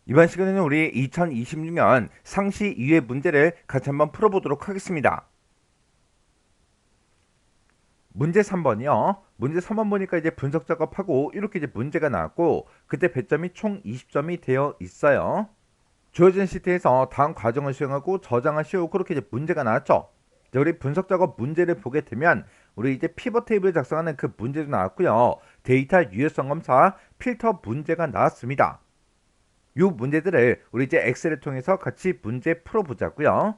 이번 시간에는 우리 2026년 상시 2회 문제를 같이 한번 풀어보도록 하겠습니다. 문제 3번이요. 문제 3번 보니까 이제 분석 작업하고 이렇게 이제 문제가 나왔고 그때 배점이 총 20점이 되어 있어요. 주어진 시트에서 다음 과정을 수행하고 저장을 씌우고 그렇게 이제 문제가 나왔죠. 이제 우리 분석 작업 문제를 보게 되면 우리 이제 피벗 테이블 작성하는 그 문제도 나왔고요. 데이터 유효성 검사, 필터 문제가 나왔습니다. 이 문제들을 우리 이제 엑셀을 통해서 같이 문제 풀어보자고요.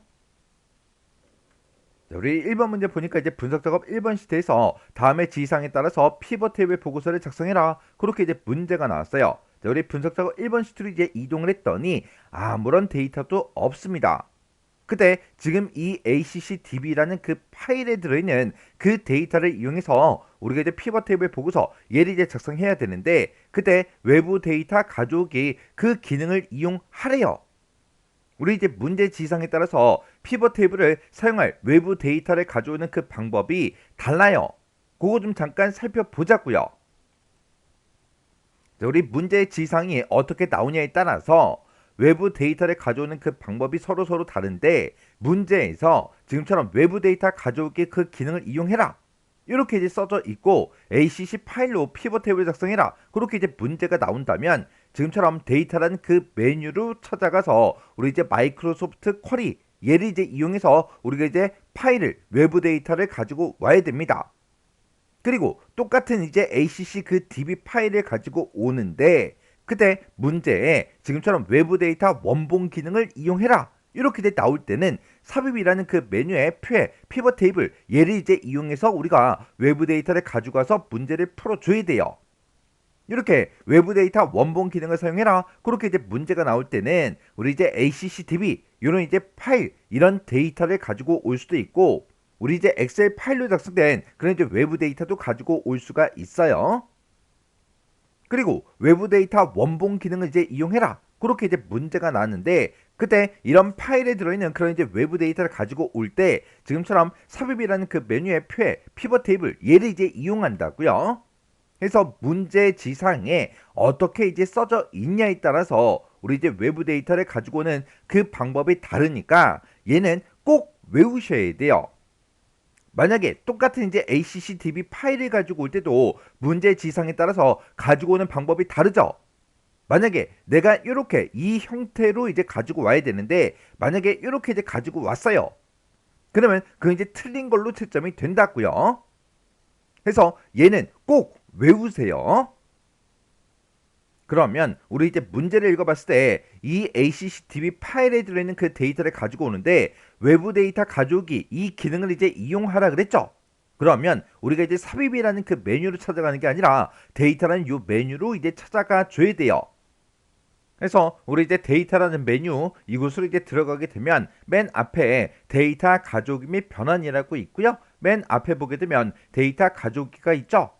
우리 1번 문제 보니까 이제 분석 작업 1번 시트에서 다음의 지시사항에 따라서 피벗 테이블 보고서를 작성해라. 그렇게 이제 문제가 나왔어요. 우리 분석 작업 1번 시트로 이제 이동을 했더니 아무런 데이터도 없습니다. 그때 지금 이 ACCDB라는 그 파일에 들어있는 그 데이터를 이용해서 우리가 이제 피벗 테이블 보고서 얘를 이제 작성해야 되는데 그때 외부 데이터 가져오기 그 기능을 이용하래요. 우리 이제 문제 지시사항에 따라서 피벗 테이블을 사용할 외부 데이터를 가져오는 그 방법이 달라요. 그거 좀 잠깐 살펴보자고요. 우리 문제 지시사항이 어떻게 나오냐에 따라서 외부 데이터를 가져오는 그 방법이 서로 다른데 문제에서 지금처럼 외부 데이터 가져오기 그 기능을 이용해라. 이렇게 이제 써져 있고 ACC 파일로 피벗 테이블 작성해라. 그렇게 이제 문제가 나온다면 지금처럼 데이터라는 그 메뉴로 찾아가서 우리 이제 마이크로소프트 쿼리 얘를 이제 이용해서 우리가 이제 파일을 외부 데이터를 가지고 와야 됩니다. 그리고 똑같은 이제 ACC 그 DB 파일을 가지고 오는데 그때 문제에 지금처럼 외부 데이터 원본 기능을 이용해라. 이렇게 이제 나올 때는 삽입이라는 그 메뉴의 표에 피벗 테이블 얘를 이제 이용해서 우리가 외부 데이터를 가져가서 문제를 풀어줘야 돼요. 이렇게 외부 데이터 원본 기능을 사용해라. 그렇게 이제 문제가 나올 때는 우리 이제 ACCDB 이런 이제 파일 이런 데이터를 가지고 올 수도 있고 우리 이제 엑셀 파일로 작성된 그런 이제 외부 데이터도 가지고 올 수가 있어요. 그리고 외부 데이터 원본 기능을 이제 이용해라. 그렇게 이제 문제가 나왔는데 그때 이런 파일에 들어있는 그런 이제 외부 데이터를 가지고 올 때 지금처럼 삽입이라는 그 메뉴의 표에 피벗 테이블 얘를 이제 이용한다고요. 그래서 문제 지상에 어떻게 이제 써져 있냐에 따라서 우리 이제 외부 데이터를 가지고 오는 그 방법이 다르니까 얘는 꼭 외우셔야 돼요. 만약에 똑같은 이제 ACCDB 파일을 가지고 올 때도 문제 지상에 따라서 가지고 오는 방법이 다르죠. 만약에 내가 이렇게 이 형태로 이제 가지고 와야 되는데 만약에 이렇게 이제 가지고 왔어요. 그러면 그 이제 틀린 걸로 채점이 된다고요. 그래서 얘는 꼭 외우세요. 그러면 우리 이제 문제를 읽어봤을 때 이 ACCDB 파일에 들어있는 그 데이터를 가지고 오는데 외부 데이터 가져오기 이 기능을 이제 이용하라 그랬죠. 그러면 우리가 이제 삽입이라는 그 메뉴로 찾아가는 게 아니라 데이터라는 이 메뉴로 이제 찾아가 줘야 돼요. 그래서 우리 이제 데이터라는 메뉴 이곳으로 이제 들어가게 되면 맨 앞에 데이터 가져오기 및 변환이라고 있고요. 맨 앞에 보게 되면 데이터 가져오기가 있죠.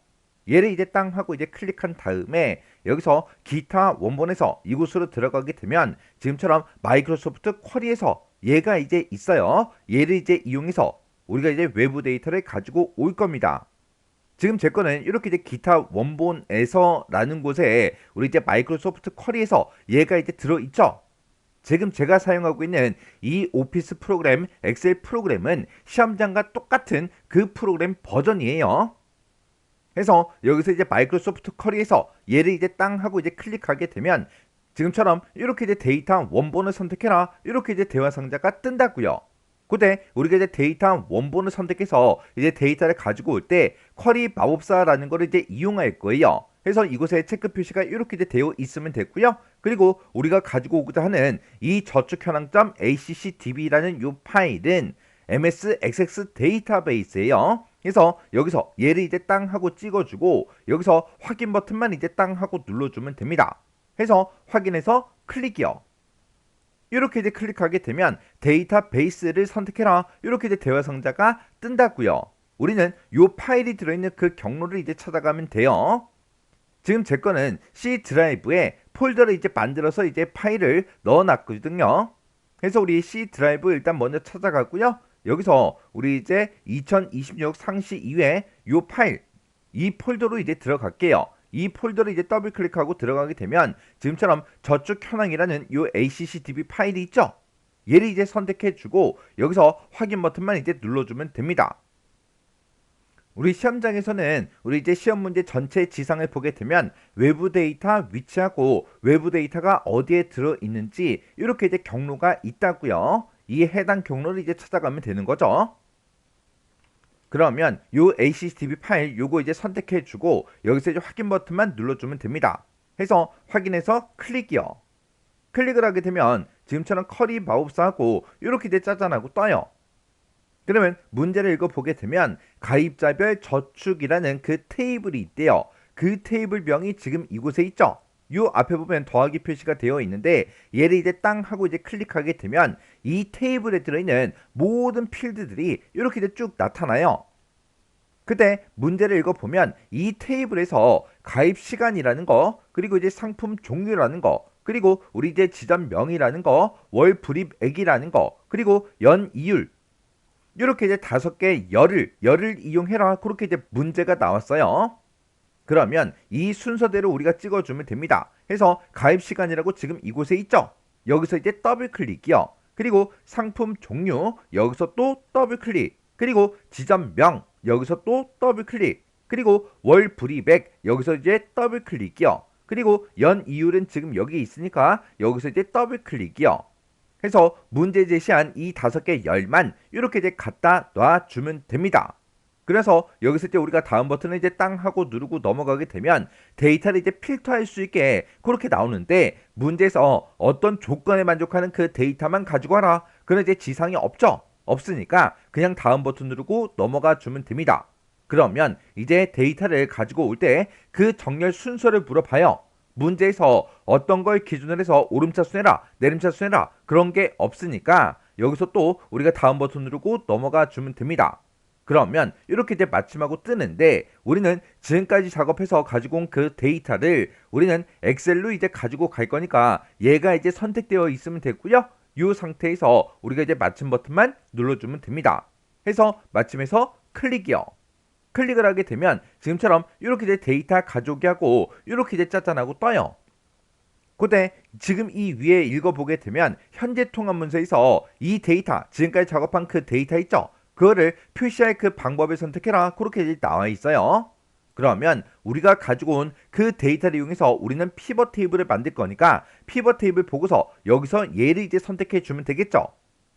얘를 이제 땅 하고 이제 클릭한 다음에 여기서 기타 원본에서 이곳으로 들어가게 되면 지금처럼 마이크로소프트 쿼리에서 얘가 이제 있어요. 얘를 이제 이용해서 우리가 이제 외부 데이터를 가지고 올 겁니다. 지금 제 거는 이렇게 이제 기타 원본에서라는 곳에 우리 이제 마이크로소프트 쿼리에서 얘가 이제 들어있죠. 지금 제가 사용하고 있는 이 오피스 프로그램, 엑셀 프로그램은 시험장과 똑같은 그 프로그램 버전이에요. 그래서 여기서 이제 마이크로소프트 쿼리에서 얘를 이제 땅 하고 이제 클릭하게 되면 지금처럼 이렇게 이제 데이터 원본을 선택해라. 이렇게 이제 대화 상자가 뜬다고요. 그때 우리가 이제 데이터 원본을 선택해서 이제 데이터를 가지고 올 때 쿼리 마법사라는 거를 이제 이용할 거예요. 그래서 이곳에 체크 표시가 이렇게 이제 되어 있으면 됐고요. 그리고 우리가 가지고 오고자 하는 이 저축 현황점 ACCDB라는 이 파일은 MSXX 데이터베이스예요. 그래서 여기서 얘를 이제 땅 하고 찍어주고 여기서 확인 버튼만 이제 땅 하고 눌러주면 됩니다. 해서 확인해서 클릭이요. 이렇게 이제 클릭하게 되면 데이터베이스를 선택해라. 이렇게 이제 대화 상자가 뜬다고요. 우리는 이 파일이 들어있는 그 경로를 이제 찾아가면 돼요. 지금 제 거는 C 드라이브에 폴더를 이제 만들어서 이제 파일을 넣어놨거든요. 그래서 우리 C 드라이브 일단 먼저 찾아가고요. 여기서 우리 이제 2026 상시 2회 이 파일 이 폴더로 이제 들어갈게요. 이 폴더를 이제 더블 클릭하고 들어가게 되면 지금처럼 저축 현황이라는 요 ACCDB 파일이 있죠. 얘를 이제 선택해주고 여기서 확인 버튼만 이제 눌러주면 됩니다. 우리 시험장에서는 우리 이제 시험 문제 전체 지상을 보게 되면 외부 데이터 위치하고 외부 데이터가 어디에 들어 있는지 이렇게 이제 경로가 있다고요. 이 해당 경로를 이제 찾아가면 되는 거죠. 그러면 요 ACCDB 파일 요거 이제 선택해주고 여기서 이제 확인 버튼만 눌러주면 됩니다. 해서 확인해서 클릭이요. 클릭을 하게 되면 지금처럼 커리 마우스하고 이렇게 이제 짜잔하고 떠요. 그러면 문제를 읽어보게 되면 가입자별 저축이라는 그 테이블이 있대요. 그 테이블명이 지금 이곳에 있죠. 요 앞에 보면 더하기 표시가 되어 있는데 얘를 이제 땅 하고 이제 클릭하게 되면 이 테이블에 들어있는 모든 필드들이 이렇게 이제 쭉 나타나요. 그때 문제를 읽어보면 이 테이블에서 가입 시간이라는 거, 그리고 이제 상품 종류라는 거, 그리고 우리 이제 지점명이라는 거, 월 불입액이라는 거, 그리고 연 이율, 이렇게 이제 5개 열을 이용해라. 그렇게 이제 문제가 나왔어요. 그러면 이 순서대로 우리가 찍어주면 됩니다. 해서 가입 시간이라고 지금 이곳에 있죠. 여기서 이제 더블 클릭이요. 그리고 상품 종류 여기서 또 더블 클릭. 그리고 지점명 여기서 또 더블 클릭. 그리고 월 불입액 여기서 이제 더블 클릭이요. 그리고 연 이율은 지금 여기 있으니까 여기서 이제 더블 클릭이요. 해서 문제 제시한 이 5개 열만 이렇게 이제 갖다 놔주면 됩니다. 그래서 여기서 이제 우리가 다음 버튼을 이제 땅 하고 누르고 넘어가게 되면 데이터를 이제 필터할 수 있게 그렇게 나오는데 문제에서 어떤 조건에 만족하는 그 데이터만 가지고 와라. 그런 이제 지상이 없죠. 없으니까 그냥 다음 버튼 누르고 넘어가 주면 됩니다. 그러면 이제 데이터를 가지고 올 때 그 정렬 순서를 물어봐요. 문제에서 어떤 걸 기준으로 해서 오름차순 해라, 내림차순 해라 그런 게 없으니까 여기서 또 우리가 다음 버튼 누르고 넘어가 주면 됩니다. 그러면 이렇게 이제 마침하고 뜨는데 우리는 지금까지 작업해서 가지고 온 그 데이터를 우리는 엑셀로 이제 가지고 갈 거니까 얘가 이제 선택되어 있으면 되고요. 이 상태에서 우리가 이제 마침 버튼만 눌러주면 됩니다. 해서 마침해서 클릭이요. 클릭을 하게 되면 지금처럼 이렇게 이제 데이터 가져오게 하고 이렇게 이제 짜잔하고 떠요. 그때 지금 이 위에 읽어보게 되면 현재 통합 문서에서 이 데이터 지금까지 작업한 그 데이터 있죠. 그거를 표시할 그 방법을 선택해라. 그렇게 이제 나와 있어요. 그러면 우리가 가지고 온 그 데이터를 이용해서 우리는 피벗 테이블을 만들 거니까 피벗 테이블 보고서 여기서 얘를 이제 선택해 주면 되겠죠.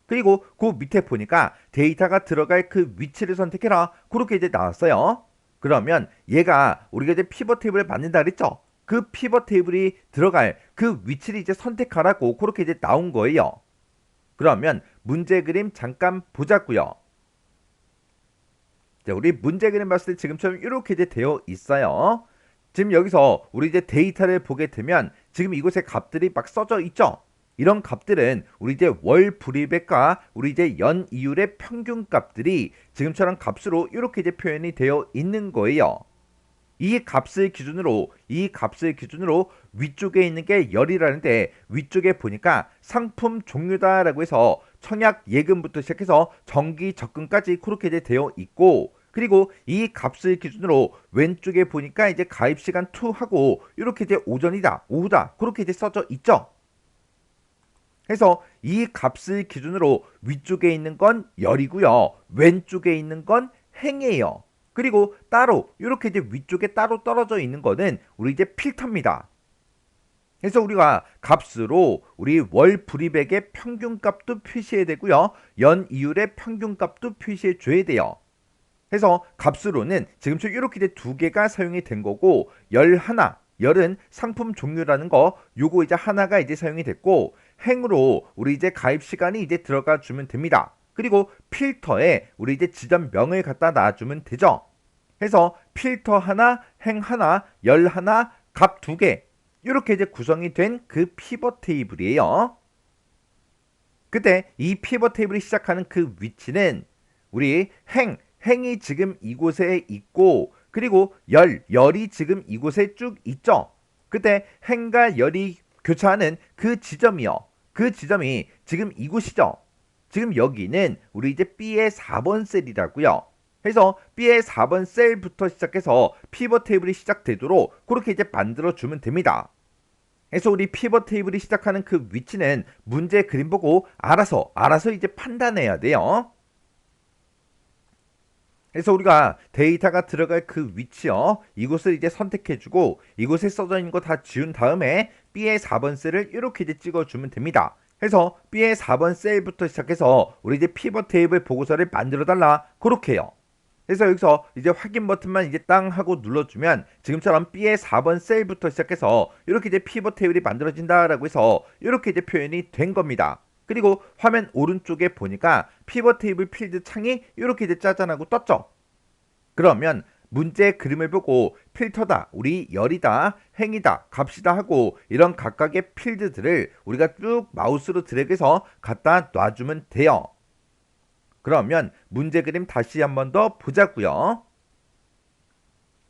그리고 그 밑에 보니까 데이터가 들어갈 그 위치를 선택해라. 그렇게 이제 나왔어요. 그러면 얘가 우리가 이제 피벗 테이블을 만든다 그랬죠. 그 피벗 테이블이 들어갈 그 위치를 이제 선택하라고 그렇게 이제 나온 거예요. 그러면 문제 그림 잠깐 보자고요. 자, 우리 문제 그림 봤을 때 지금처럼 이렇게 이제 되어 있어요. 지금 여기서 우리 이제 데이터를 보게 되면 지금 이곳에 값들이 막 써져 있죠. 이런 값들은 우리 이제 월 불입액과 우리 이제 연 이율의 평균 값들이 지금처럼 값으로 이렇게 이제 표현이 되어 있는 거예요. 이 값을 기준으로 위쪽에 있는 게 열이라는데 위쪽에 보니까 상품 종류다라고 해서 청약 예금부터 시작해서 정기 적금까지 그렇게 이제 되어 있고 그리고 이 값을 기준으로 왼쪽에 보니까 이제 가입 시간 2 하고 이렇게 이제 오전이다 오후다 그렇게 이제 써져 있죠. 해서 이 값을 기준으로 위쪽에 있는 건 열이고요. 왼쪽에 있는 건 행이에요. 그리고 따로 이렇게 이제 위쪽에 따로 떨어져 있는 거는 우리 이제 필터입니다. 그래서 우리가 값으로 우리 월 불입액의 평균값도 표시해야 되고요. 연 이율의 평균값도 표시해 줘야 돼요. 해서 값으로는 지금처럼 이렇게 이제 2개가 사용이 된 거고 열은 상품 종류라는 거 요거 이제 하나가 이제 사용이 됐고 행으로 우리 이제 가입 시간이 이제 들어가 주면 됩니다. 그리고 필터에 우리 이제 지점명을 갖다 놔주면 되죠. 해서 필터 하나, 행 하나, 열 하나, 값 2개 이렇게 이제 구성이 된 그 피벗 테이블이에요. 그때 이 피벗 테이블이 시작하는 그 위치는 우리 행이 지금 이곳에 있고 그리고 열이 지금 이곳에 쭉 있죠. 그때 행과 열이 교차하는 그 지점이요. 그 지점이 지금 이곳이죠. 지금 여기는 우리 이제 B의 4번 셀이라고요. 해서 B의 4번 셀부터 시작해서 피벗 테이블이 시작되도록 그렇게 이제 만들어 주면 됩니다. 그래서 우리 피벗 테이블이 시작하는 그 위치는 문제 그림 보고 알아서 이제 판단해야 돼요. 그래서 우리가 데이터가 들어갈 그 위치요, 이곳을 이제 선택해주고 이곳에 써져 있는 거 다 지운 다음에 B의 4번 셀을 이렇게 이제 찍어주면 됩니다. 그래서 B의 4번 셀부터 시작해서 우리 이제 피벗 테이블 보고서를 만들어 달라 그렇게요. 그래서 여기서 이제 확인 버튼만 이제 땅 하고 눌러주면 지금처럼 B의 4번 셀부터 시작해서 이렇게 이제 피벗 테이블이 만들어진다라고 해서 이렇게 이제 표현이 된 겁니다. 그리고 화면 오른쪽에 보니까 피벗 테이블 필드 창이 이렇게 이제 짜잔하고 떴죠. 그러면 문제 그림을 보고 필터다, 우리 열이다, 행이다, 값이다 하고 이런 각각의 필드들을 우리가 쭉 마우스로 드래그해서 갖다 놔주면 돼요. 그러면 문제 그림 다시 한번 더 보자고요.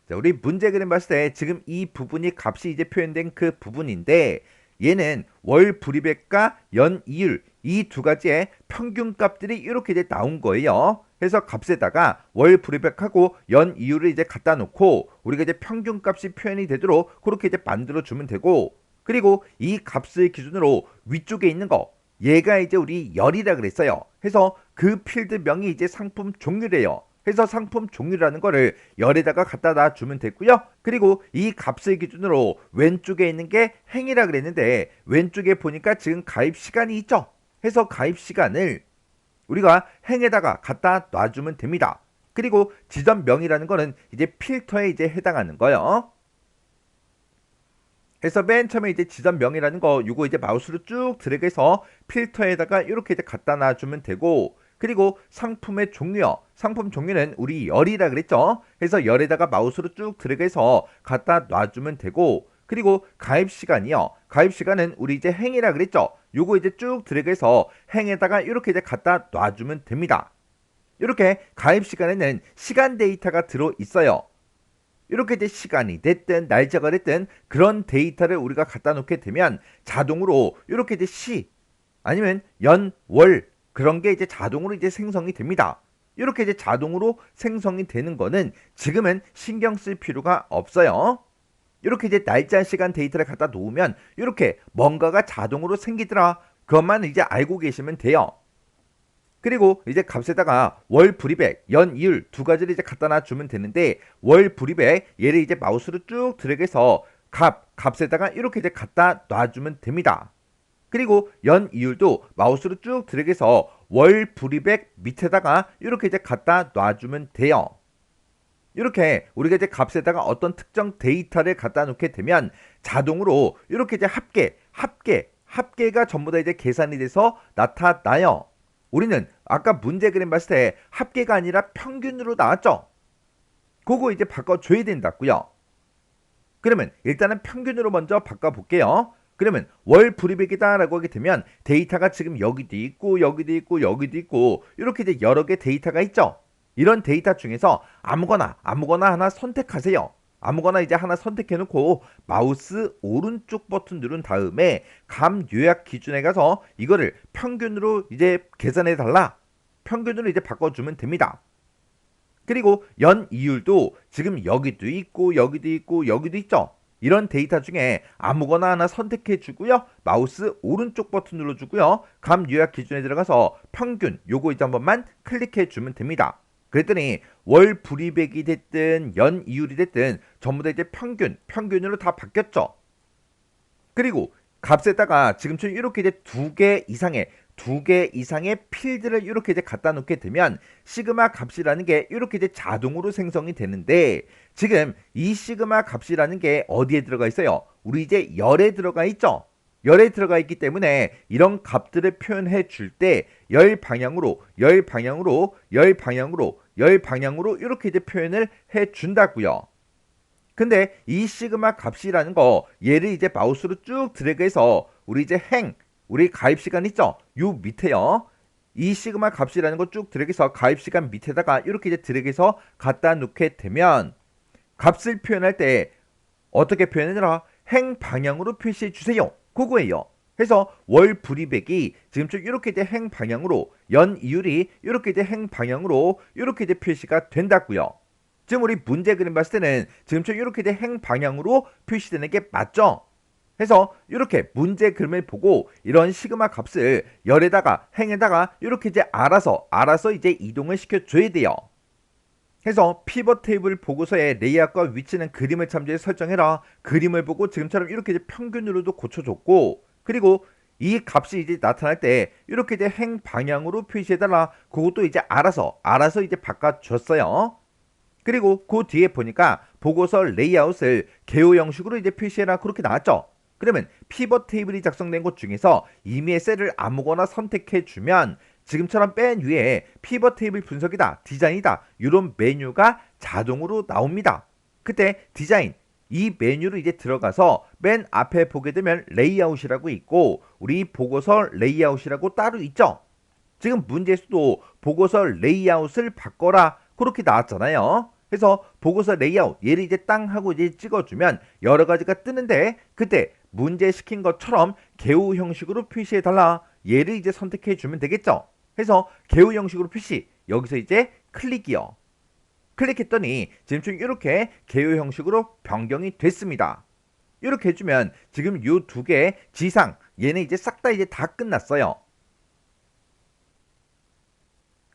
자, 우리 문제 그림 봤을 때 지금 이 부분이 값이 이제 표현된 그 부분인데 얘는 월 불이백과 연 이율 이 두 가지의 평균 값들이 이렇게 이제 나온 거예요. 그래서 값에다가 월 불이백하고 연 이율을 이제 갖다 놓고 우리가 이제 평균 값이 표현이 되도록 그렇게 이제 만들어 주면 되고, 그리고 이 값을 기준으로 위쪽에 있는 거 얘가 이제 우리 열이라 그랬어요. 해서 그 필드명이 이제 상품 종류래요. 해서 상품 종류라는 거를 열에다가 갖다 놔주면 됐고요. 그리고 이 값을 기준으로 왼쪽에 있는 게 행이라 그랬는데 왼쪽에 보니까 지금 가입 시간이 있죠. 해서 가입 시간을 우리가 행에다가 갖다 놔주면 됩니다. 그리고 지점명이라는 거는 이제 필터에 이제 해당하는 거예요. 그래서 맨 처음에 이제 지점명이라는 거 요거 이제 마우스로 쭉 드래그해서 필터에다가 이렇게 이제 갖다 놔주면 되고, 그리고 상품의 종류요, 상품 종류는 우리 열이라 그랬죠. 그래서 열에다가 마우스로 쭉 드래그해서 갖다 놔주면 되고, 그리고 가입 시간이요, 가입 시간은 우리 이제 행이라 그랬죠. 요거 이제 쭉 드래그해서 행에다가 이렇게 이제 갖다 놔주면 됩니다. 이렇게 가입 시간에는 시간 데이터가 들어 있어요. 이렇게 이제 시간이 됐든 날짜가 됐든 그런 데이터를 우리가 갖다 놓게 되면 자동으로 이렇게 이제 시 아니면 연, 월 그런 게 이제 자동으로 이제 생성이 됩니다. 이렇게 이제 자동으로 생성이 되는 거는 지금은 신경 쓸 필요가 없어요. 이렇게 이제 날짜, 시간 데이터를 갖다 놓으면 이렇게 뭔가가 자동으로 생기더라, 그것만 이제 알고 계시면 돼요. 그리고 이제 값에다가 월 불이백, 연 이율 두 가지를 이제 갖다 놔주면 되는데 월 불이백 얘를 이제 마우스로 쭉 드래그해서 값에다가 이렇게 이제 갖다 놔주면 됩니다. 그리고 연 이율도 마우스로 쭉 드래그해서 월 불이백 밑에다가 이렇게 이제 갖다 놔주면 돼요. 이렇게 우리가 이제 값에다가 어떤 특정 데이터를 갖다 놓게 되면 자동으로 이렇게 이제 합계가 전부 다 이제 계산이 돼서 나타나요. 우리는 아까 문제 그림 봤을 때 합계가 아니라 평균으로 나왔죠. 그거 이제 바꿔줘야 된다고요. 그러면 일단은 평균으로 먼저 바꿔볼게요. 그러면 월 불이백이다 라고 하게 되면 데이터가 지금 여기도 있고 여기도 있고 여기도 있고 이렇게 이제 여러 개 데이터가 있죠. 이런 데이터 중에서 아무거나 하나 선택하세요. 아무거나 이제 하나 선택해 놓고 마우스 오른쪽 버튼 누른 다음에 감 요약 기준에 가서 이거를 평균으로 이제 계산해 달라, 평균으로 이제 바꿔주면 됩니다. 그리고 연 이율도 지금 여기도 있고 여기도 있고 여기도 있죠. 이런 데이터 중에 아무거나 하나 선택해 주고요, 마우스 오른쪽 버튼 눌러 주고요, 감 요약 기준에 들어가서 평균 요거 이제 한 번만 클릭해 주면 됩니다. 그랬더니 월 불이백이 됐든 연 이율이 됐든 전부 다 이제 평균으로 다 바뀌었죠. 그리고 값에다가 지금처럼 이렇게 이제 두 개 이상의 필드를 이렇게 이제 갖다 놓게 되면 시그마 값이라는 게 이렇게 이제 자동으로 생성이 되는데 지금 이 시그마 값이라는 게 어디에 들어가 있어요? 우리 이제 열에 들어가 있죠. 열에 들어가 있기 때문에 이런 값들을 표현해 줄 때 열 방향으로 이렇게 이제 표현을 해 준다고요. 근데 이 시그마 값이라는 거 얘를 이제 마우스로 쭉 드래그해서 우리 이제 우리 가입 시간 있죠? 요 밑에요. 이 시그마 값이라는 거 쭉 드래그해서 가입 시간 밑에다가 이렇게 이제 드래그해서 갖다 놓게 되면 값을 표현할 때 어떻게 표현하느라 행 방향으로 표시해 주세요. 그거예요. 해서 월 불이백이 지금처럼 이렇게 이제 행 방향으로 연 이율이 이렇게 이제 행 방향으로 이렇게 이제 표시가 된다고요. 지금 우리 문제 그림 봤을 때는 지금처럼 이렇게 이제 행 방향으로 표시되는 게 맞죠? 해서 이렇게 문제 그림을 보고 이런 시그마 값을 열에다가 행에다가 이렇게 이제 알아서 이제 이동을 시켜줘야 돼요. 해서 피벗 테이블 보고서의 레이아웃과 위치는 그림을 참조해 설정해라. 그림을 보고 지금처럼 이렇게 이제 평균으로도 고쳐줬고, 그리고 이 값이 이제 나타날 때 이렇게 이제 행 방향으로 표시해달라. 그것도 이제 알아서 이제 바꿔줬어요. 그리고 그 뒤에 보니까 보고서 레이아웃을 개요 형식으로 이제 표시해라 그렇게 나왔죠. 그러면 피벗 테이블이 작성된 곳 중에서 임의의 셀을 아무거나 선택해 주면 지금처럼 맨 위에 피벗 테이블 분석이다, 디자인이다 이런 메뉴가 자동으로 나옵니다. 그때 디자인 이 메뉴로 이제 들어가서 맨 앞에 보게 되면 레이아웃이라고 있고 우리 보고서 레이아웃이라고 따로 있죠. 지금 문제에서도 보고서 레이아웃을 바꿔라 그렇게 나왔잖아요. 그래서 보고서 레이아웃 얘를 이제 땅 하고 이제 찍어주면 여러 가지가 뜨는데 그때 문제 시킨 것처럼 개우 형식으로 표시해 달라. 얘를 이제 선택해 주면 되겠죠. 해서 개우 형식으로 표시 여기서 이제 클릭이요. 클릭했더니 지금 이렇게 개요 형식으로 변경이 됐습니다. 이렇게 해주면 지금 요 두 개 지상 얘는 이제 싹 다 이제 다 끝났어요.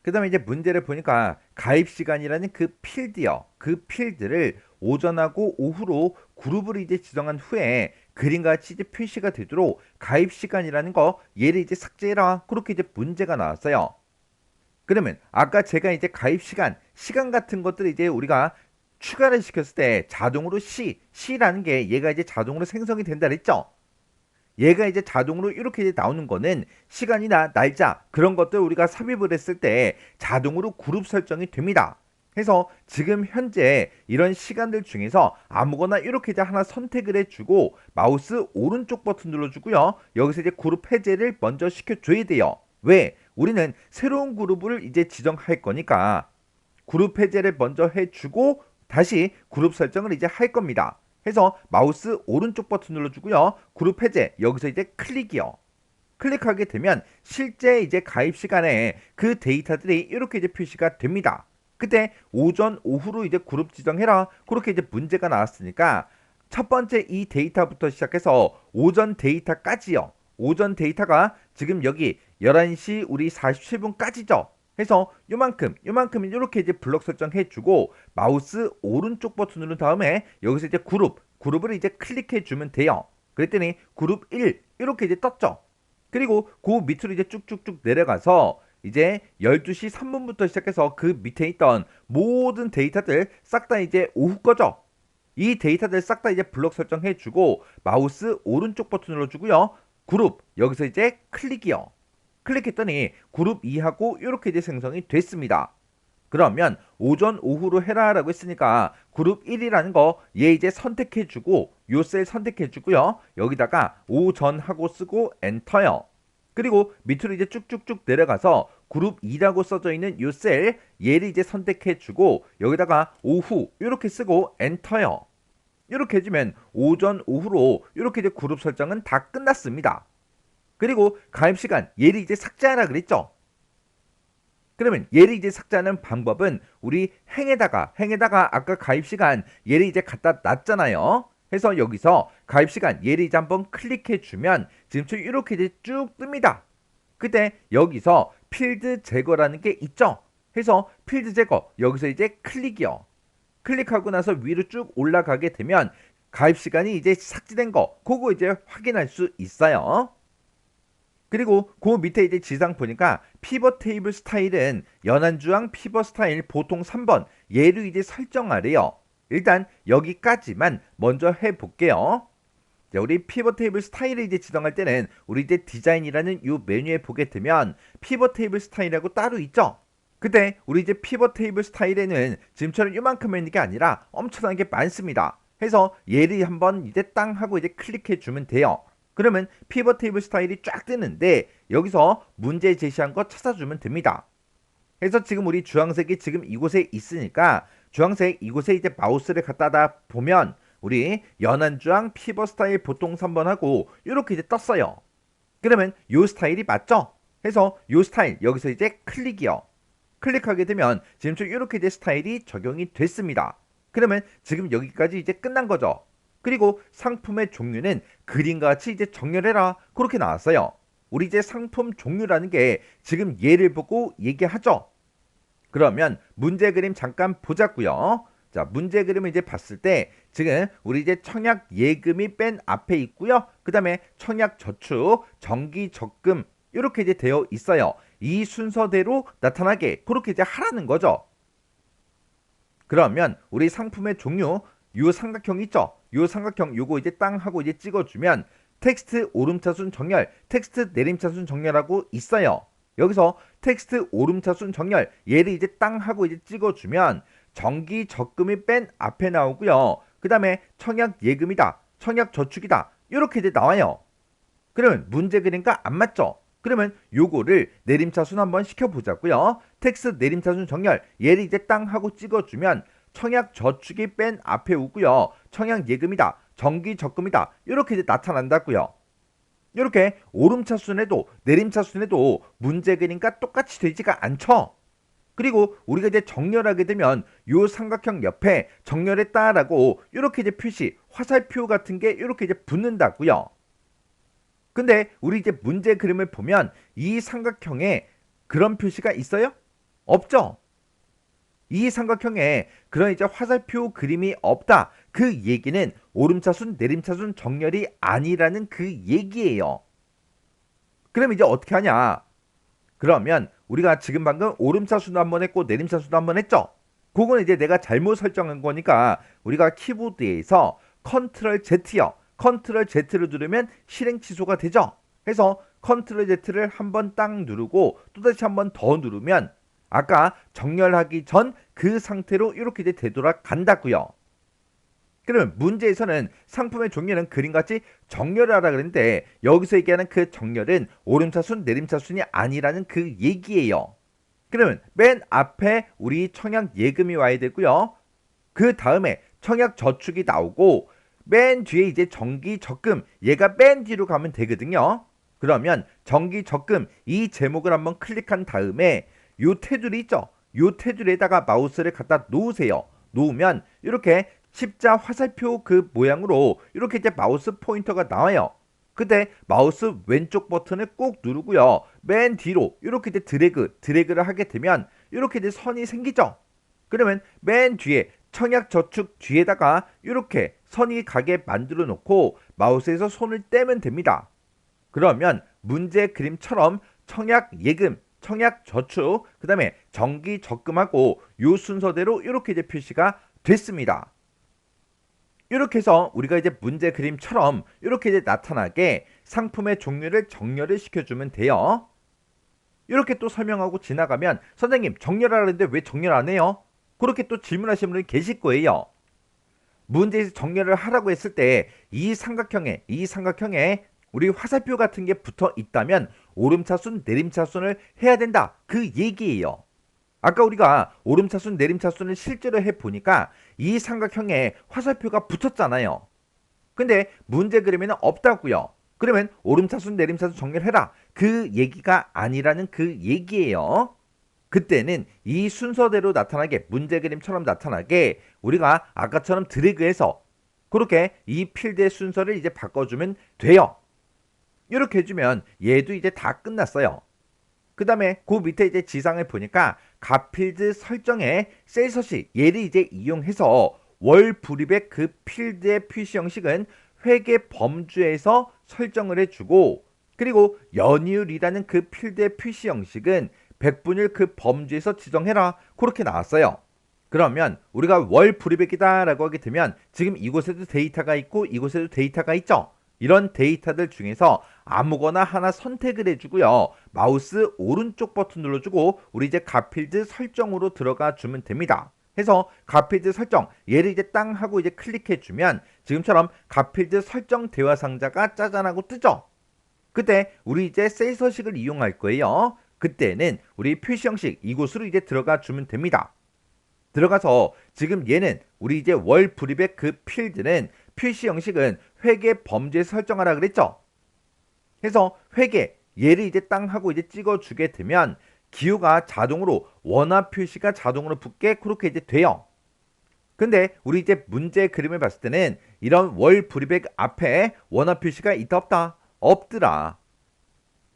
그 다음에 이제 문제를 보니까 가입 시간이라는 그 필드요. 그 필드를 오전하고 오후로 그룹을 이제 지정한 후에 그림같이 이제 표시가 되도록 가입 시간이라는 거 얘를 이제 삭제해라. 그렇게 이제 문제가 나왔어요. 그러면 아까 제가 이제 가입 시간 같은 것들을 이제 우리가 추가를 시켰을 때 자동으로 C라는 게 얘가 이제 자동으로 생성이 된다 그랬죠? 얘가 이제 자동으로 이렇게 이제 나오는 거는 시간이나 날짜 그런 것들 우리가 삽입을 했을 때 자동으로 그룹 설정이 됩니다. 해서 지금 현재 이런 시간들 중에서 아무거나 이렇게 이제 하나 선택을 해주고 마우스 오른쪽 버튼 눌러주고요. 여기서 이제 그룹 해제를 먼저 시켜줘야 돼요. 왜? 우리는 새로운 그룹을 이제 지정할 거니까 그룹 해제를 먼저 해주고 다시 그룹 설정을 이제 할 겁니다. 해서 마우스 오른쪽 버튼 눌러주고요. 그룹 해제 여기서 이제 클릭이요. 클릭하게 되면 실제 이제 가입 시간에 그 데이터들이 이렇게 이제 표시가 됩니다. 그때 오전 오후로 이제 그룹 지정해라 그렇게 이제 문제가 나왔으니까 첫 번째 이 데이터부터 시작해서 오전 데이터까지요. 오전 데이터가 지금 여기 11시 우리 47분까지죠. 해서 요만큼 이렇게 이제 블록 설정해 주고 마우스 오른쪽 버튼 누른 다음에 여기서 이제 그룹을 이제 클릭해 주면 돼요. 그랬더니 그룹 1 이렇게 이제 떴죠. 그리고 그 밑으로 이제 쭉쭉쭉 내려가서 이제 12시 3분부터 시작해서 그 밑에 있던 모든 데이터들 싹 다 이제 오후 거죠. 이 데이터들 싹 다 이제 블록 설정해 주고 마우스 오른쪽 버튼 눌러주고요. 그룹 여기서 이제 클릭이요. 클릭했더니 그룹 2하고 이렇게 이제 생성이 됐습니다. 그러면 오전 오후로 해라라고 했으니까 그룹 1이라는 거 얘 이제 선택해주고 요 셀 선택해주고요. 여기다가 오전하고 쓰고 엔터요. 그리고 밑으로 이제 쭉쭉쭉 내려가서 그룹 2라고 써져 있는 요 셀 얘를 이제 선택해주고 여기다가 오후 이렇게 쓰고 엔터요. 이렇게 해주면 오전 오후로 이렇게 이제 그룹 설정은 다 끝났습니다. 그리고 가입 시간 얘를 이제 삭제하라 그랬죠. 그러면 얘를 이제 삭제하는 방법은 우리 행에다가 아까 가입 시간 얘를 이제 갖다 놨잖아요. 해서 여기서 가입 시간 얘를 이제 한번 클릭해 주면 지금처럼 이렇게 이제 쭉 뜹니다. 그때 여기서 필드 제거라는 게 있죠. 해서 필드 제거 여기서 이제 클릭이요. 클릭하고 나서 위로 쭉 올라가게 되면 가입 시간이 이제 삭제된 거 그거 이제 확인할 수 있어요. 그리고 그 밑에 이제 지상 보니까 피벗 테이블 스타일은 연안주황 피벗 스타일 보통 3번 얘를 이제 설정하래요. 일단 여기까지만 먼저 해볼게요. 자, 우리 피벗 테이블 스타일을 이제 지정할 때는 우리 이제 디자인이라는 이 메뉴에 보게 되면 피벗 테이블 스타일이라고 따로 있죠. 근데 우리 이제 피벗 테이블 스타일에는 지금처럼 이만큼 있는 게 아니라 엄청나게 많습니다. 해서 얘를 한번 이제 땅 하고 이제 클릭해 주면 돼요. 그러면 피벗 테이블 스타일이 쫙 뜨는데 여기서 문제 제시한 거 찾아주면 됩니다. 그래서 지금 우리 주황색이 지금 이곳에 있으니까 주황색 이곳에 이제 마우스를 갖다다 보면 우리 연한 주황 피벗 스타일 보통 3번 하고 이렇게 이제 떴어요. 그러면 요 스타일이 맞죠? 해서 요 스타일 여기서 이제 클릭이요. 클릭하게 되면 지금처럼 이렇게 이제 스타일이 적용이 됐습니다. 그러면 지금 여기까지 이제 끝난 거죠. 그리고 상품의 종류는 그림과 같이 이제 정렬해라 그렇게 나왔어요. 우리 이제 상품 종류라는 게 지금 얘를 보고 얘기하죠. 그러면 문제 그림 잠깐 보자고요. 자, 문제 그림을 이제 봤을 때 지금 우리 이제 청약 예금이 맨 앞에 있고요. 그 다음에 청약 저축, 정기 적금 이렇게 이제 되어 있어요. 이 순서대로 나타나게 그렇게 이제 하라는 거죠. 그러면 우리 상품의 종류 요 삼각형 있죠? 요 삼각형 요거 이제 땅 하고 이제 찍어주면 텍스트 오름차순 정렬, 텍스트 내림차순 정렬하고 있어요. 여기서 텍스트 오름차순 정렬 얘를 이제 땅 하고 이제 찍어주면 정기 적금이 맨 앞에 나오고요. 그 다음에 청약 예금이다, 청약 저축이다 이렇게 이제 나와요. 그러면 문제 그림과 안 맞죠? 그러면 요거를 내림차순 한번 시켜보자고요. 텍스트 내림차순 정렬 얘를 이제 땅 하고 찍어주면 청약 저축이 맨 앞에 오고요. 청약 예금이다, 정기 적금이다 이렇게 이제 나타난다고요. 이렇게 오름차순에도 내림차순에도 문제 그림과 똑같이 되지가 않죠. 그리고 우리가 이제 정렬하게 되면 요 삼각형 옆에 정렬했다라고 이렇게 이제 표시 화살표 같은 게 이렇게 이제 붙는다고요. 근데 우리 이제 문제 그림을 보면 이 삼각형에 그런 표시가 있어요? 없죠? 이 삼각형에 그런 이제 화살표 그림이 없다. 그 얘기는 오름차순, 내림차순 정렬이 아니라는 그 얘기예요. 그럼 이제 어떻게 하냐? 그러면 우리가 지금 방금 오름차순도 한번 했고 내림차순도 한번 했죠? 그건 이제 내가 잘못 설정한 거니까 우리가 키보드에서 컨트롤 Z요. 컨트롤 Z를 누르면 실행 취소가 되죠. 그래서 컨트롤 Z를 한번 딱 누르고 또다시 한번 더 누르면 아까 정렬하기 전 그 상태로 이렇게 이제 되돌아간다고요. 그러면 문제에서는 상품의 종류는 그림같이 정렬을 하라 그랬는데 여기서 얘기하는 그 정렬은 오름차순 내림차순이 아니라는 그 얘기예요. 그러면 맨 앞에 우리 청약 예금이 와야 되고요. 그 다음에 청약 저축이 나오고 맨 뒤에 이제 정기 적금 얘가 맨 뒤로 가면 되거든요. 그러면 정기 적금 이 제목을 한번 클릭한 다음에 요 테두리 있죠? 요 테두리에다가 마우스를 갖다 놓으세요. 놓으면 이렇게 십자 화살표 그 모양으로 이렇게 이제 마우스 포인터가 나와요. 그때 마우스 왼쪽 버튼을 꼭 누르고요. 맨 뒤로 이렇게 이제 드래그를 하게 되면 이렇게 이제 선이 생기죠. 그러면 맨 뒤에 청약 저축 뒤에다가 이렇게 선이 가게 만들어 놓고 마우스에서 손을 떼면 됩니다. 그러면 문제 그림처럼 청약 예금, 청약 저축, 그 다음에 정기 적금하고 요 순서대로 이렇게 이제 표시가 됐습니다. 이렇게 해서 우리가 이제 문제 그림처럼 이렇게 이제 나타나게 상품의 종류를 정렬을 시켜주면 돼요. 이렇게 또 설명하고 지나가면 선생님 정렬하라는데 왜 정렬 안 해요? 그렇게 또 질문하시는 분이 계실 거예요. 문제에서 정렬을 하라고 했을 때 이 삼각형에 우리 화살표 같은 게 붙어 있다면 오름차순, 내림차순을 해야 된다. 그 얘기예요. 아까 우리가 오름차순, 내림차순을 실제로 해보니까 이 삼각형에 화살표가 붙었잖아요. 근데 문제 그림에는 없다고요. 그러면 오름차순, 내림차순 정렬해라. 그 얘기가 아니라는 그 얘기예요. 그때는 이 순서대로 나타나게 문제 그림처럼 나타나게 우리가 아까처럼 드래그해서 그렇게 이 필드의 순서를 이제 바꿔주면 돼요. 이렇게 해주면 얘도 이제 다 끝났어요. 그 다음에 그 밑에 이제 지상을 보니까 값필드 설정에 셀서시 얘를 이제 이용해서 월 불입의 그 필드의 표시 형식은 회계 범주에서 설정을 해주고 그리고 연이율이라는 그 필드의 표시 형식은 백분율 그 범주에서 지정해라 그렇게 나왔어요. 그러면 우리가 월 불입액이다 라고 하게 되면 지금 이곳에도 데이터가 있고 이곳에도 데이터가 있죠. 이런 데이터들 중에서 아무거나 하나 선택을 해주고요. 마우스 오른쪽 버튼 눌러주고 우리 이제 값필드 설정으로 들어가 주면 됩니다. 해서 값필드 설정 얘를 이제 땅 하고 이제 클릭해주면 지금처럼 값필드 설정 대화 상자가 짜잔하고 뜨죠. 그때 우리 이제 셀 서식을 이용할 거예요. 그때는 우리 표시 형식 이곳으로 이제 들어가 주면 됩니다. 들어가서 지금 얘는 우리 이제 월 불입의 그 필드는 표시 형식은 회계 범죄 설정하라 그랬죠. 해서 회계 얘를 이제 땅 하고 이제 찍어주게 되면 기호가 자동으로 원화 표시가 자동으로 붙게 그렇게 이제 돼요. 근데 우리 이제 문제 그림을 봤을 때는 이런 월 불이백 앞에 원화 표시가 있다 없다? 없더라.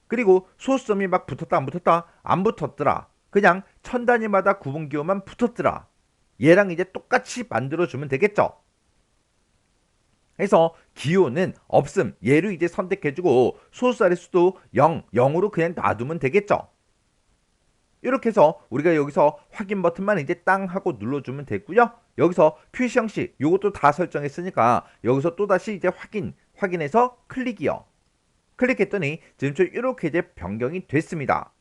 그리고 소수점이 막 붙었다 안 붙었다? 안 붙었더라. 그냥 천 단위마다 구분 기호만 붙었더라. 얘랑 이제 똑같이 만들어주면 되겠죠. 해서 기호는 없음 얘를 이제 선택해주고 소수자리 수도 0, 0으로 그냥 놔두면 되겠죠. 이렇게 해서 우리가 여기서 확인 버튼만 이제 땅 하고 눌러주면 되고요. 여기서 표시 형식 요것도 다 설정했으니까 여기서 또다시 이제 확인해서 클릭이요. 클릭했더니 지금처럼 이렇게 이제 변경이 됐습니다.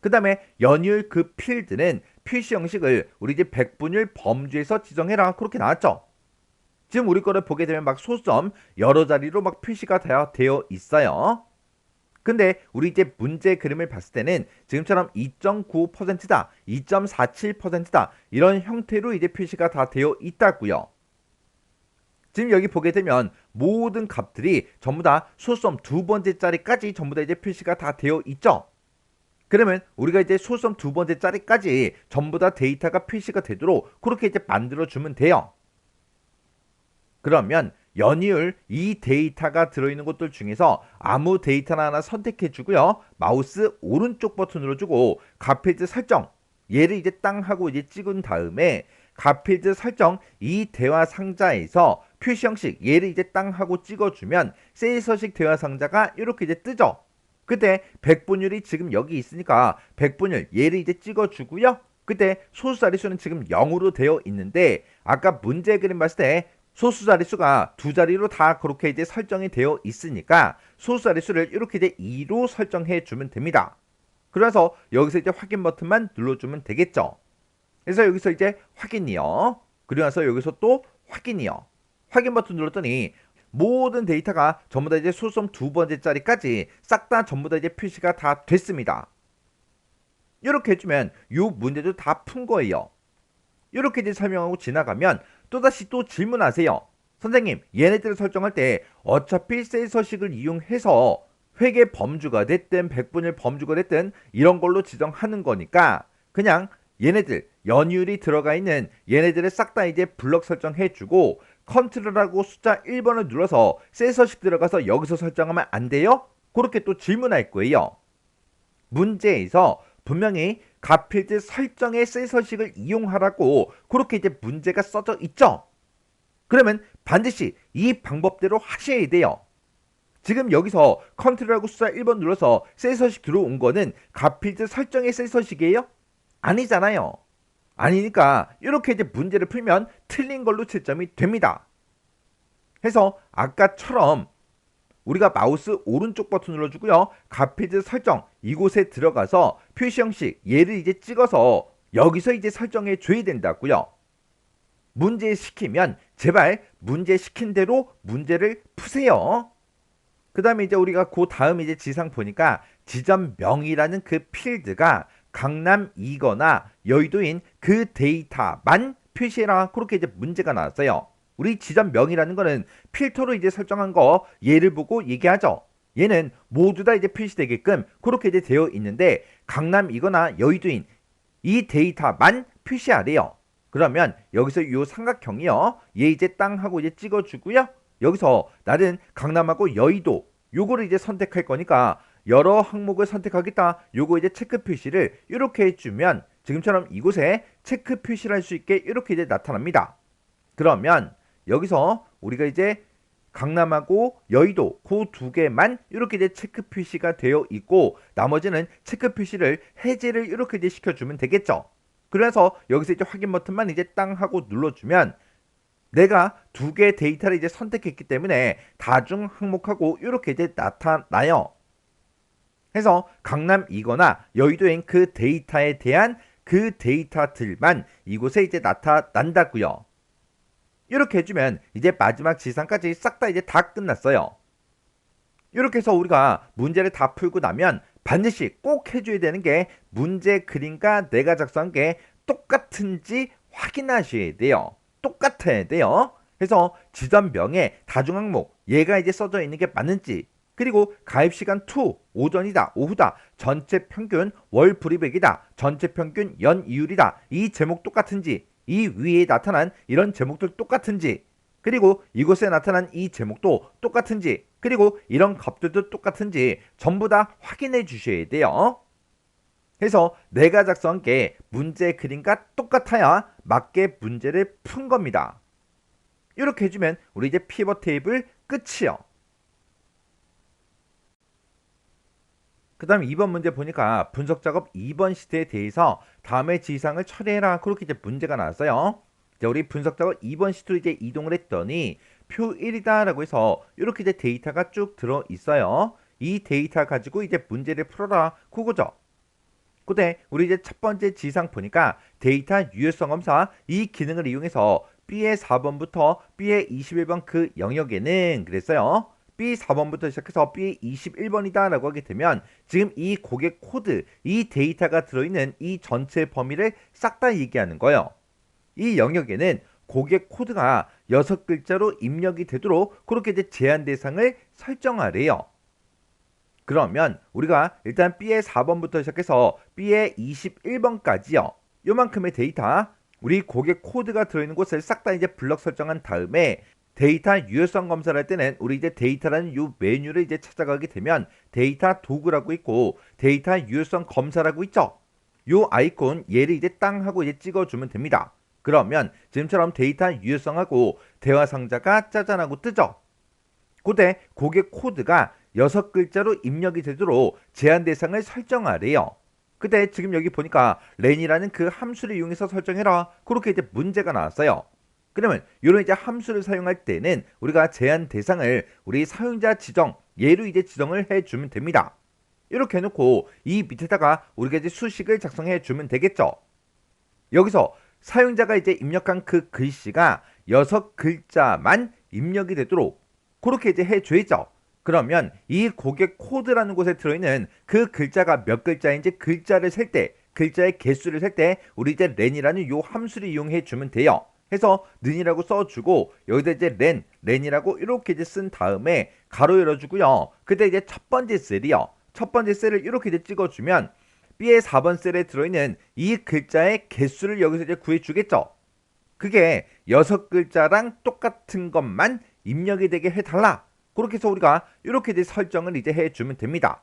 그 다음에 연이율 그 필드는 표시 형식을 우리 이제 백분율 범주에서 지정해라 그렇게 나왔죠. 지금 우리 거를 보게 되면 막 소수점 여러 자리로 막 표시가 되어 있어요. 근데 우리 이제 문제 그림을 봤을 때는 지금처럼 2.95%다, 2.47%다 이런 형태로 이제 표시가 다 되어 있다고요. 지금 여기 보게 되면 모든 값들이 전부 다 소수점 두 번째 자리까지 전부 다 이제 표시가 다 되어 있죠. 그러면 우리가 이제 소수점 두 번째 자리까지 전부 다 데이터가 표시가 되도록 그렇게 이제 만들어 주면 돼요. 그러면 연이율 이 데이터가 들어있는 것들 중에서 아무 데이터나 하나 선택해 주고요. 마우스 오른쪽 버튼 눌러주고 값필드 설정 얘를 이제 땅 하고 이제 찍은 다음에 값필드 설정 이 대화 상자에서 표시 형식 얘를 이제 땅 하고 찍어주면 세이서식 대화 상자가 이렇게 이제 뜨죠. 그때 백분율이 지금 여기 있으니까 백분율 얘를 이제 찍어주고요. 그때 소수 자릿수는 지금 0으로 되어 있는데 아까 문제 그림 봤을 때 소수 자릿수가 두 자리로 다 그렇게 이제 설정이 되어 있으니까 소수 자릿수를 이렇게 이제 2로 설정해 주면 됩니다. 그래서 여기서 이제 확인 버튼만 눌러주면 되겠죠. 그래서 여기서 이제 확인이요. 그리고 나서 여기서 또 확인이요. 확인 버튼 눌렀더니 모든 데이터가 전부 다 이제 소수점 두 번째 자리까지 싹 다 전부 다 이제 표시가 다 됐습니다. 이렇게 해주면 이 문제도 다 푼 거예요. 이렇게 이제 설명하고 지나가면 또다시 또 질문하세요. 선생님, 얘네들을 설정할 때 어차피 셀서식을 이용해서 회계 범주가 됐든 백분율 범주가 됐든 이런 걸로 지정하는 거니까 그냥 얘네들 연율이 들어가 있는 얘네들을 싹 다 이제 블럭 설정해주고 컨트롤하고 숫자 1번을 눌러서 셀서식 들어가서 여기서 설정하면 안 돼요? 그렇게 또 질문할 거예요. 문제에서 분명히 값필드 설정의 셀서식을 이용하라고 그렇게 이제 문제가 써져 있죠. 그러면 반드시 이 방법대로 하셔야 돼요. 지금 여기서 컨트롤하고 숫자 1번 눌러서 셀서식 들어온 거는 값필드 설정의 셀서식이에요? 아니잖아요. 아니니까 이렇게 이제 문제를 풀면 틀린 걸로 채점이 됩니다. 해서 아까처럼 우리가 마우스 오른쪽 버튼 눌러주고요. 값필드 설정 이곳에 들어가서 표시 형식 얘를 이제 찍어서 여기서 이제 설정해 줘야 된다고요. 문제 시키면 제발 문제 시킨 대로 문제를 푸세요. 그 다음에 이제 우리가 그 다음 이제 지상 보니까 지점명이라는 그 필드가 강남이거나 여의도인 그 데이터만 표시해라 그렇게 이제 문제가 나왔어요. 우리 지점명이라는 거는 필터로 이제 설정한 거 얘를 보고 얘기하죠. 얘는 모두 다 이제 표시되게끔 그렇게 이제 되어 있는데 강남이거나 여의도인 이 데이터만 표시하래요. 그러면 여기서 이 삼각형이요. 얘 이제 땅 하고 이제 찍어주고요. 여기서 나는 강남하고 여의도 요거를 이제 선택할 거니까 여러 항목을 선택하겠다. 요거 이제 체크 표시를 이렇게 해주면 지금처럼 이곳에 체크 표시를 할 수 있게 이렇게 이제 나타납니다. 그러면 여기서 우리가 이제 강남하고 여의도 그 두 개만 이렇게 이제 체크 표시가 되어 있고 나머지는 체크 표시를 해제를 이렇게 이제 시켜주면 되겠죠. 그래서 여기서 이제 확인 버튼만 이제 땅 하고 눌러주면 내가 두 개의 데이터를 이제 선택했기 때문에 다중 항목하고 이렇게 이제 나타나요. 해서 강남이거나 여의도인 그 데이터에 대한 그 데이터들만 이곳에 이제 나타난다고요. 이렇게 해주면 이제 마지막 지상까지 싹 다 이제 다 끝났어요. 이렇게 해서 우리가 문제를 다 풀고 나면 반드시 꼭 해줘야 되는 게 문제 그림과 내가 작성한 게 똑같은지 확인하셔야 돼요. 똑같아야 돼요. 그래서 지점명의 다중항목 얘가 이제 써져 있는 게 맞는지 그리고 가입시간 to 오전이다, 오후다, 전체 평균 월 불이백이다, 전체 평균 연 이율이다. 이 제목 똑같은지, 이 위에 나타난 이런 제목들 똑같은지, 그리고 이곳에 나타난 이 제목도 똑같은지, 그리고 이런 값들도 똑같은지 전부 다 확인해 주셔야 돼요. 그래서 내가 작성한 게 문제 그림과 똑같아야 맞게 문제를 푼 겁니다. 이렇게 해주면 우리 이제 피벗 테이블 끝이요. 그 다음 2번 문제 보니까 분석작업 2번 시트에 대해서 다음의 지시사항을 처리해라. 그렇게 이제 문제가 나왔어요. 자, 우리 분석작업 2번 시트로 이제 이동을 했더니 표 1이다 라고 해서 이렇게 이제 데이터가 쭉 들어 있어요. 이 데이터 가지고 이제 문제를 풀어라. 그거죠. 근데 우리 이제 첫 번째 지시사항 보니까 데이터 유효성 검사 이 기능을 이용해서 B의 4번부터 B의 21번 그 영역에는 그랬어요. B 4번부터 시작해서 B 21번이다 라고 하게 되면 지금 이 고객 코드, 이 데이터가 들어있는 이 전체 범위를 싹 다 얘기하는 거예요. 이 영역에는 고객 코드가 6글자로 입력이 되도록 그렇게 이제 제한 대상을 설정하래요. 그러면 우리가 일단 B의 4번부터 시작해서 B의 21번까지요. 요만큼의 데이터, 우리 고객 코드가 들어있는 곳을 싹 다 이제 블럭 설정한 다음에 데이터 유효성 검사를 할 때는 우리 이제 데이터라는 요 메뉴를 이제 찾아가게 되면 데이터 도구라고 있고 데이터 유효성 검사라고 있죠. 요 아이콘 얘를 이제 땅 하고 이제 찍어주면 됩니다. 그러면 지금처럼 데이터 유효성하고 대화 상자가 짜잔하고 뜨죠. 그때 고객 코드가 6글자로 입력이 되도록 제한 대상을 설정하래요. 그때 지금 여기 보니까 렌이라는 그 함수를 이용해서 설정해라. 그렇게 이제 문제가 나왔어요. 그러면 이런 이제 함수를 사용할 때는 우리가 제한 대상을 우리 사용자 지정 얘로 이제 지정을 해주면 됩니다. 이렇게 해놓고 이 밑에다가 우리가 이제 수식을 작성해 주면 되겠죠. 여기서 사용자가 이제 입력한 그 글씨가 6글자만 입력이 되도록 그렇게 이제 해줘야죠. 그러면 이 고객 코드라는 곳에 들어있는 그 글자가 몇 글자인지 글자를 셀 때, 글자의 개수를 셀 때 우리 이제 렌이라는 요 함수를 이용해 주면 돼요. 해서 는이라고 써주고 여기다 이제 렌이라고 이렇게 이제 쓴 다음에 가로 열어주고요. 그때 이제 첫 번째 셀이요. 첫 번째 셀을 이렇게 이제 찍어주면 B의 4번 셀에 들어있는 이 글자의 개수를 여기서 이제 구해주겠죠. 그게 6글자랑 똑같은 것만 입력이 되게 해달라. 그렇게 해서 우리가 이렇게 이제 설정을 이제 해주면 됩니다.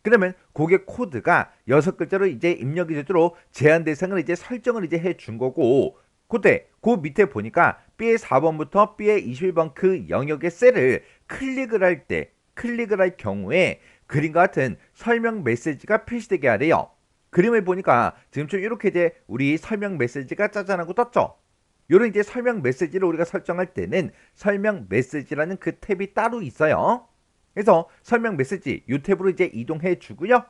그러면 고객 코드가 6글자로 이제 입력이 되도록 제한 대상을 이제 설정을 이제 해준 거고 그때 그 밑에 보니까 B의 4번부터 B의 21번 그 영역의 셀을 클릭을 할 경우에 그림과 같은 설명 메시지가 표시되게 하래요. 그림을 보니까 지금 좀 이렇게 이제 우리 설명 메시지가 짜잔하고 떴죠. 요런 이제 설명 메시지를 우리가 설정할 때는 설명 메시지라는 그 탭이 따로 있어요. 그래서 설명 메시지 이 탭으로 이제 이동해 주고요.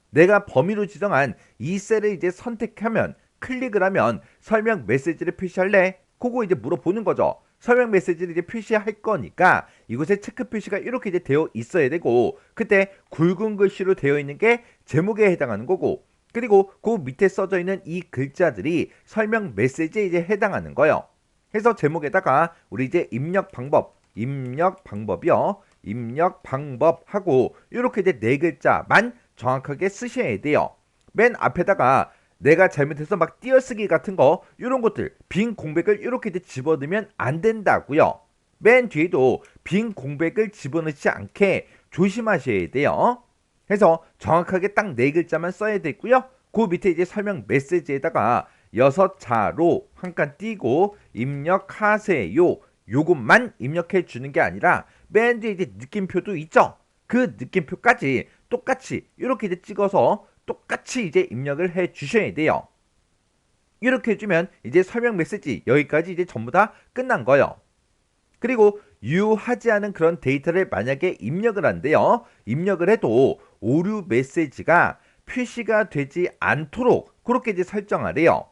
내가 범위로 지정한 이 셀을 이제 선택하면 클릭을 하면 설명 메시지를 표시할래? 그거 이제 물어보는 거죠. 설명 메시지를 이제 표시할 거니까 이곳에 체크 표시가 이렇게 이제 되어 있어야 되고 그때 굵은 글씨로 되어 있는 게 제목에 해당하는 거고 그리고 그 밑에 써져 있는 이 글자들이 설명 메시지에 이제 해당하는 거예요. 그래서 제목에다가 우리 이제 입력 방법이요. 입력 방법하고 이렇게 이제 4글자만 정확하게 쓰셔야 돼요. 맨 앞에다가 내가 잘못해서 막 띄어쓰기 같은 거 이런 것들 빈 공백을 이렇게 이제 집어넣으면 안 된다고요. 맨 뒤에도 빈 공백을 집어넣지 않게 조심하셔야 돼요. 그래서 정확하게 딱 4글자만 써야 되고요. 그 밑에 이제 설명 메시지에다가 6자로 한 칸 띄고 입력하세요. 요것만 입력해 주는 게 아니라 맨 뒤에 이제 느낌표도 있죠. 그 느낌표까지 똑같이 이렇게 이제 찍어서 똑같이 이제 입력을 해 주셔야 돼요. 이렇게 해주면 이제 설명 메시지 여기까지 이제 전부 다 끝난 거예요. 그리고 유효하지 않은 그런 데이터를 만약에 입력을 한대요. 입력을 해도 오류 메시지가 표시가 되지 않도록 그렇게 이제 설정하래요.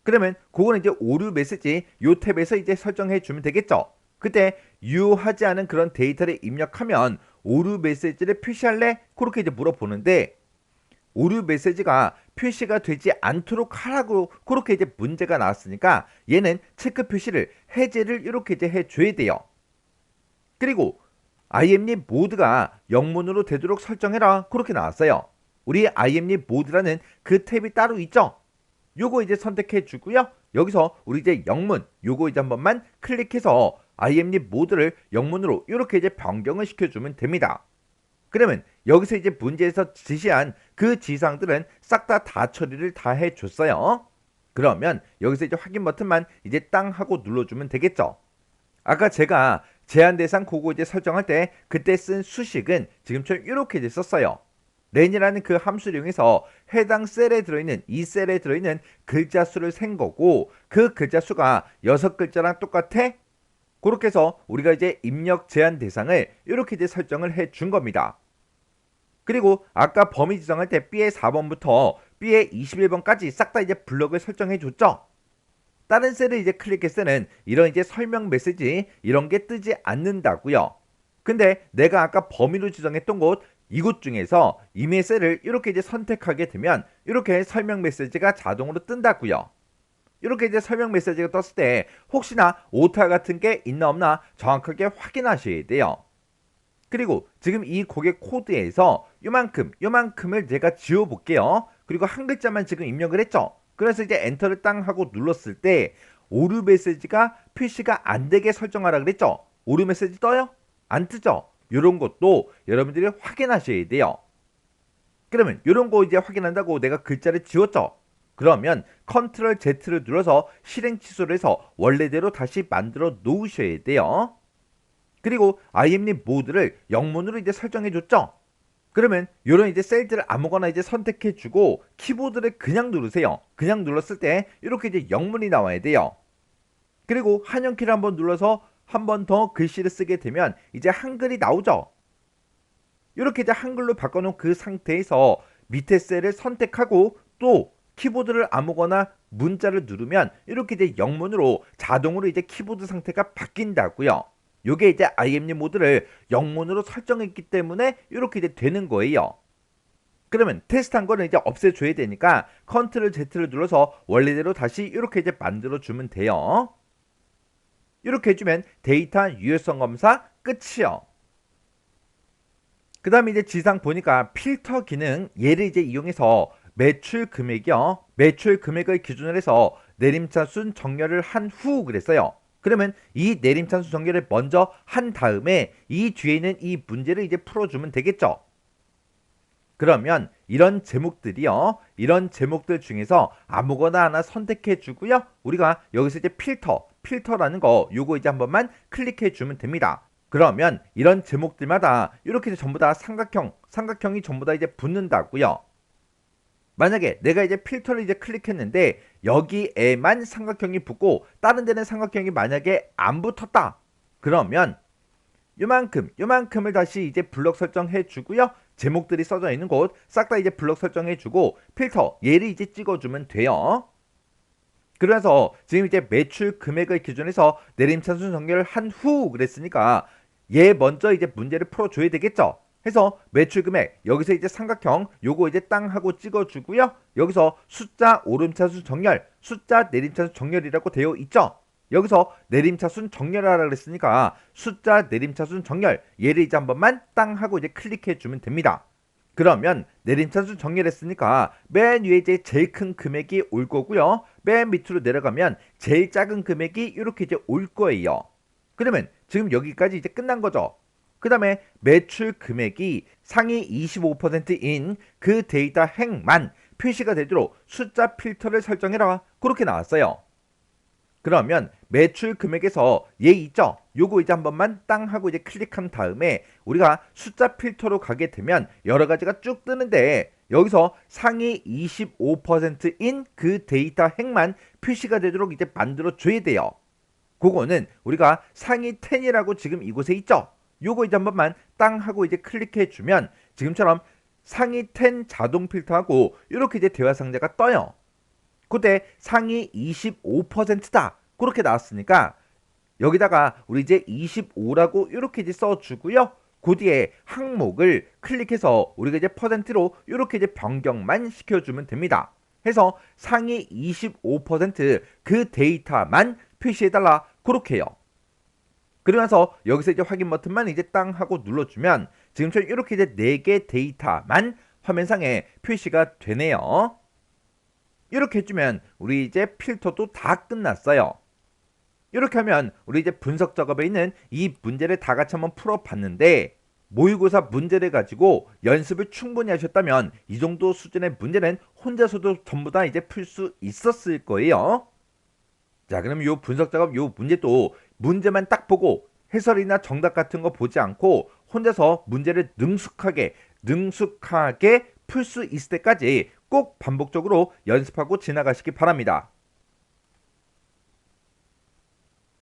그러면 그거는 이제 오류 메시지 요 탭에서 이제 설정해 주면 되겠죠. 그때 유효하지 않은 그런 데이터를 입력하면 오류 메시지를 표시할래? 그렇게 이제 물어보는데 오류 메시지가 표시가 되지 않도록 하라고 그렇게 이제 문제가 나왔으니까 얘는 체크 표시를 해제를 이렇게 이제 해줘야 돼요. 그리고 IMLib 모드가 영문으로 되도록 설정해라. 그렇게 나왔어요. 우리 IMLib 모드라는 그 탭이 따로 있죠. 요거 이제 선택해 주고요. 여기서 우리 이제 영문 요거 이제 한 번만 클릭해서 IMLib 모드를 영문으로 이렇게 이제 변경을 시켜주면 됩니다. 그러면 여기서 이제 문제에서 지시한 그 지시사항들은 싹 다 처리를 다 해줬어요. 그러면 여기서 이제 확인 버튼만 이제 땅 하고 눌러주면 되겠죠. 아까 제가 제한 대상 그거 이제 설정할 때 그때 쓴 수식은 지금처럼 이렇게 이제 썼어요. 렌이라는 그 함수를 이용해서 해당 셀에 들어있는 이 셀에 들어있는 글자 수를 센 거고 그 글자 수가 6글자랑 똑같아. 그렇게 해서 우리가 이제 입력 제한 대상을 이렇게 이제 설정을 해 준 겁니다. 그리고 아까 범위 지정할 때 B의 4번부터 B의 21번까지 싹 다 이제 블럭을 설정해 줬죠. 다른 셀을 이제 클릭했을 때는 이런 이제 설명 메시지 이런 게 뜨지 않는다고요. 근데 내가 아까 범위로 지정했던 곳 이곳 중에서 이메일 셀을 이렇게 이제 선택하게 되면 이렇게 설명 메시지가 자동으로 뜬다고요. 이렇게 이제 설명 메시지가 떴을 때 혹시나 오타 같은 게 있나 없나 정확하게 확인하셔야 돼요. 그리고 지금 이 고객 코드에서 요만큼을 제가 지워 볼게요. 그리고 한 글자만 지금 입력을 했죠. 그래서 이제 엔터를 땅 하고 눌렀을 때 오류 메시지가 표시가 안 되게 설정하라 그랬죠. 오류 메시지 떠요? 안 뜨죠. 이런 것도 여러분들이 확인하셔야 돼요. 그러면 이런 거 이제 확인한다고 내가 글자를 지웠죠. 그러면 컨트롤 Z를 눌러서 실행 취소를 해서 원래대로 다시 만들어 놓으셔야 돼요. 그리고 IMLib 모드를 영문으로 이제 설정해 줬죠. 그러면 이런 이제 셀들을 아무거나 이제 선택해 주고 키보드를 그냥 누르세요. 그냥 눌렀을 때 이렇게 이제 영문이 나와야 돼요. 그리고 한영키를 한번 눌러서 한 번 더 글씨를 쓰게 되면 이제 한글이 나오죠. 이렇게 이제 한글로 바꿔놓은 그 상태에서 밑에 셀을 선택하고 또 키보드를 아무거나 문자를 누르면 이렇게 이제 영문으로 자동으로 이제 키보드 상태가 바뀐다고요. 요게 이제 IMLib 모드를 영문으로 설정했기 때문에 이렇게 이제 되는 거예요. 그러면 테스트한 거는 이제 없애줘야 되니까 컨트롤 Z를 눌러서 원래대로 다시 이렇게 이제 만들어주면 돼요. 이렇게 해주면 데이터 유효성 검사 끝이요. 그 다음에 이제 지상 보니까 필터 기능 얘를 이제 이용해서 매출 금액이요. 매출 금액을 기준으로 해서 내림차순 정렬을 한 후 그랬어요. 그러면 이 내림차순 정렬을 먼저 한 다음에 이 뒤에 있는 이 문제를 이제 풀어주면 되겠죠. 그러면 이런 제목들이요. 이런 제목들 중에서 아무거나 하나 선택해 주고요. 우리가 여기서 이제 필터라는 거 요거 이제 한 번만 클릭해 주면 됩니다. 그러면 이런 제목들마다 이렇게 전부 다 삼각형이 전부 다 이제 붙는다고요. 만약에 내가 이제 필터를 이제 클릭했는데 여기에만 삼각형이 붙고 다른 데는 삼각형이 만약에 안 붙었다. 그러면 요만큼을 다시 이제 블럭 설정해 주고요. 제목들이 써져 있는 곳 싹 다 이제 블럭 설정해 주고 필터 얘를 이제 찍어 주면 돼요. 그래서 지금 이제 매출 금액을 기준해서 내림차순 정렬을 한 후 그랬으니까 얘 먼저 이제 문제를 풀어 줘야 되겠죠. 해서 매출 금액 여기서 이제 삼각형 요거 이제 땅 하고 찍어 주고요. 여기서 숫자 오름차순 정렬 숫자 내림차순 정렬이라고 되어 있죠. 여기서 내림차순 정렬하라 그랬으니까 숫자 내림차순 정렬 얘를 이제 한 번만 땅 하고 이제 클릭해 주면 됩니다. 그러면 내림차순 정렬했으니까 맨 위에 이제 제일 큰 금액이 올 거고요. 맨 밑으로 내려가면 제일 작은 금액이 이렇게 이제 올 거예요. 그러면 지금 여기까지 이제 끝난 거죠. 그 다음에 매출 금액이 상위 25%인 그 데이터 행만 표시가 되도록 숫자 필터를 설정해라. 그렇게 나왔어요. 그러면 매출 금액에서 얘 있죠? 요거 이제 한 번만 땅 하고 이제 클릭한 다음에 우리가 숫자 필터로 가게 되면 여러 가지가 쭉 뜨는데 여기서 상위 25%인 그 데이터 행만 표시가 되도록 이제 만들어 줘야 돼요. 그거는 우리가 상위 10이라고 지금 이곳에 있죠? 요거 이제 한 번만 땅 하고 이제 클릭해 주면 지금처럼 상위 10 자동 필터하고 이렇게 이제 대화 상자가 떠요. 그때 상위 25%다. 그렇게 나왔으니까 여기다가 우리 이제 25라고 이렇게 이제 써주고요. 그 뒤에 항목을 클릭해서 우리가 이제 퍼센트로 이렇게 이제 변경만 시켜주면 됩니다. 해서 상위 25%그 데이터만 표시해달라. 그렇게 해요. 그러면서 여기서 이제 확인 버튼만 이제 땅 하고 눌러주면 지금처럼 이렇게 이제 4개 데이터만 화면상에 표시가 되네요. 이렇게 해주면 우리 이제 필터도 다 끝났어요. 이렇게 하면 우리 이제 분석 작업에 있는 이 문제를 다 같이 한번 풀어봤는데, 모의고사 문제를 가지고 연습을 충분히 하셨다면 이 정도 수준의 문제는 혼자서도 전부 다 이제 풀 수 있었을 거예요. 자, 그럼 요 분석 작업 요 문제도 문제만 딱 보고 해설이나 정답 같은 거 보지 않고 혼자서 문제를 능숙하게 풀 수 있을 때까지 꼭 반복적으로 연습하고 지나가시기 바랍니다.